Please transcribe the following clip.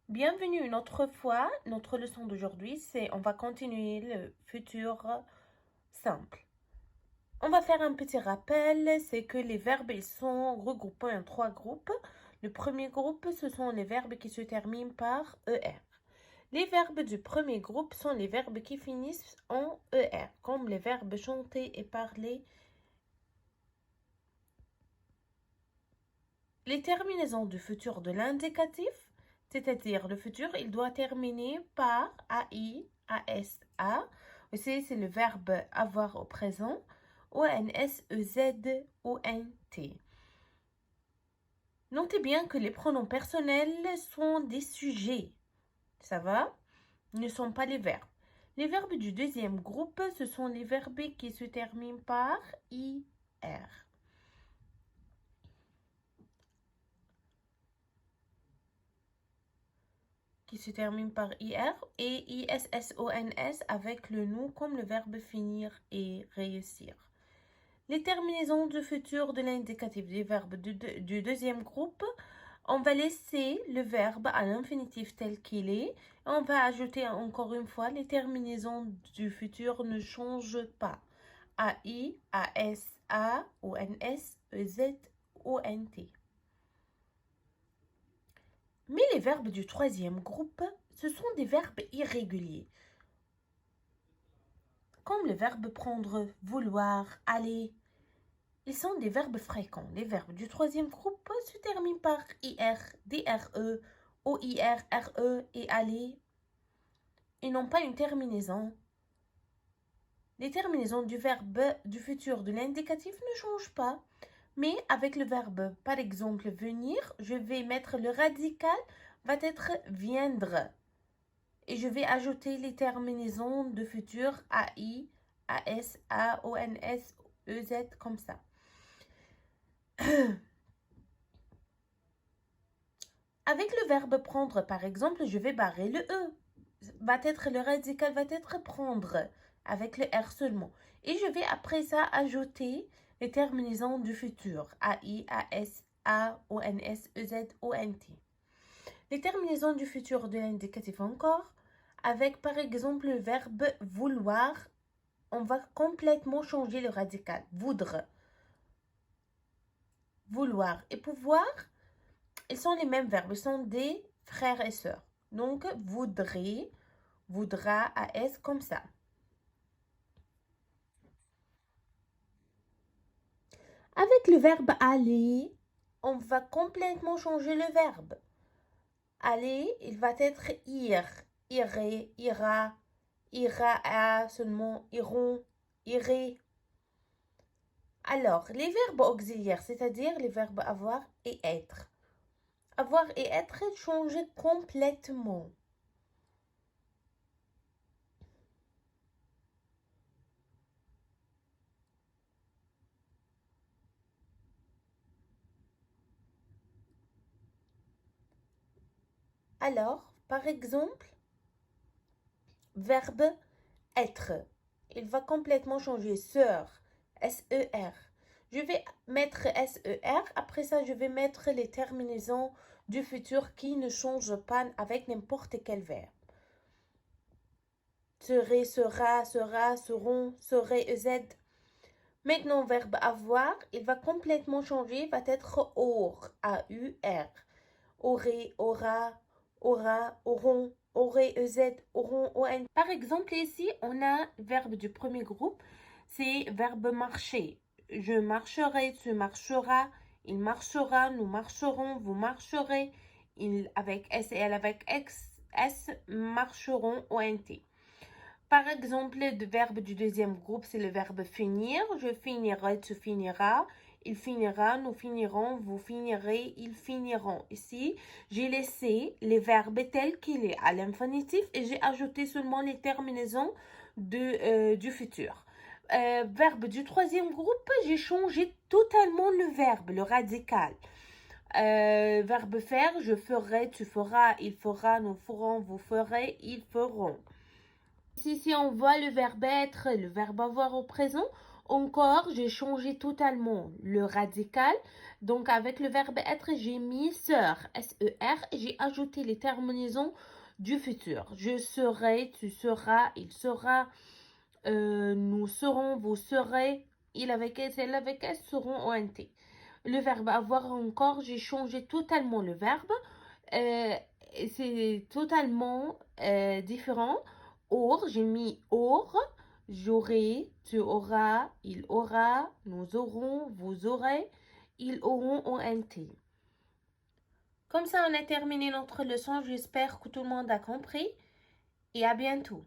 Bienvenue une autre fois. Notre leçon d'aujourd'hui, on va continuer le futur simple. On va faire un petit rappel, c'est que les verbes, ils sont regroupés en trois groupes. Le premier groupe, ce sont les verbes qui se terminent par ER. Les verbes du premier groupe sont les verbes qui finissent en ER, comme les verbes chanter et parler. Les terminaisons du futur de l'indicatif, c'est-à-dire le futur, il doit terminer par AI, ASA. Aussi, c'est le verbe avoir au présent. ONS, EZ, ONT. Notez bien que les pronoms personnels sont des sujets. Ça va? Ne sont pas les verbes. Les verbes du deuxième groupe, ce sont les verbes qui se terminent par IR. Qui se termine par IR et ISSONS avec le nous comme le verbe finir et réussir. Les terminaisons du futur de l'indicatif des verbes du deuxième groupe, on va laisser le verbe à l'infinitif tel qu'il est. On va ajouter encore une fois, les terminaisons du futur ne changent pas. AI, AS, A, ONS, EZ, ONT. Mais les verbes du troisième groupe, ce sont des verbes irréguliers. Comme le verbe prendre, vouloir, aller. Ils sont des verbes fréquents. Les verbes du troisième groupe se terminent par IR, DRE, OIR, RE et aller. Ils n'ont pas une terminaison. Les terminaisons du verbe du futur de l'indicatif ne changent pas. Mais avec le verbe, par exemple, venir, je vais mettre le radical, va être viendre. Et je vais ajouter les terminaisons de futur AI, AS, A, ONS, EZ comme ça. Avec le verbe prendre, par exemple, je vais barrer le E. Le radical va être prendre avec le R seulement. Et je vais après ça ajouter les terminaisons du futur. AI, AS, A, ONS, EZ, ONT. Les terminaisons du futur de l'indicatif encore. Avec par exemple le verbe vouloir, on va complètement changer le radical. Voudre. Vouloir et pouvoir, ils sont les mêmes verbes. Ils sont des frères et sœurs. Donc, voudrait, voudra, AS, comme ça. Avec le verbe aller, on va complètement changer le verbe. Aller, il va être ir, irait, ira, ira à seulement, iront, irait. Alors, les verbes auxiliaires, c'est-à-dire les verbes avoir et être. Avoir et être changent complètement. Alors, par exemple, verbe être. Il va complètement changer. Sœur, S-E-R. Je vais mettre S-E-R. Après ça, je vais mettre les terminaisons du futur qui ne changent pas avec n'importe quel verbe. Serait, sera, sera, seront, serait, EZ. Maintenant, verbe avoir, il va complètement changer, va être aur, A-U-R. Aurait, aura, aura, auront, aurait, EZ, auront, ON. Par exemple, ici, on a le verbe du premier groupe, c'est verbe marcher. Je marcherai, tu marcheras, il marchera, nous marcherons, vous marcherez, il avec S et elle avec S marcheront, ONT. Par exemple, le verbe du deuxième groupe, c'est le verbe finir. Je finirai, tu finiras. Il finira, nous finirons, vous finirez, ils finiront. Ici, j'ai laissé les verbes tels qu'il est à l'infinitif et j'ai ajouté seulement les terminaisons du futur. Verbe du troisième groupe, j'ai changé totalement le verbe, le radical. Verbe faire, je ferai, tu feras, il fera, nous ferons, vous ferez, ils feront. Si on voit le verbe être, le verbe avoir au présent, Encore, j'ai changé totalement le radical. Donc, avec le verbe être, j'ai mis sœur, S-E-R, et j'ai ajouté les terminaisons du futur. Je serai, tu seras, il sera, nous serons, vous serez, il avec S, elle avec S seront ONT. Le verbe avoir encore, j'ai changé totalement le verbe. Euh, c'est totalement différent. Or, j'ai mis or, j'aurai, tu auras, il aura, nous aurons, vous aurez, ils auront ONT. Comme ça, on a terminé notre leçon. J'espère que tout le monde a compris et à bientôt.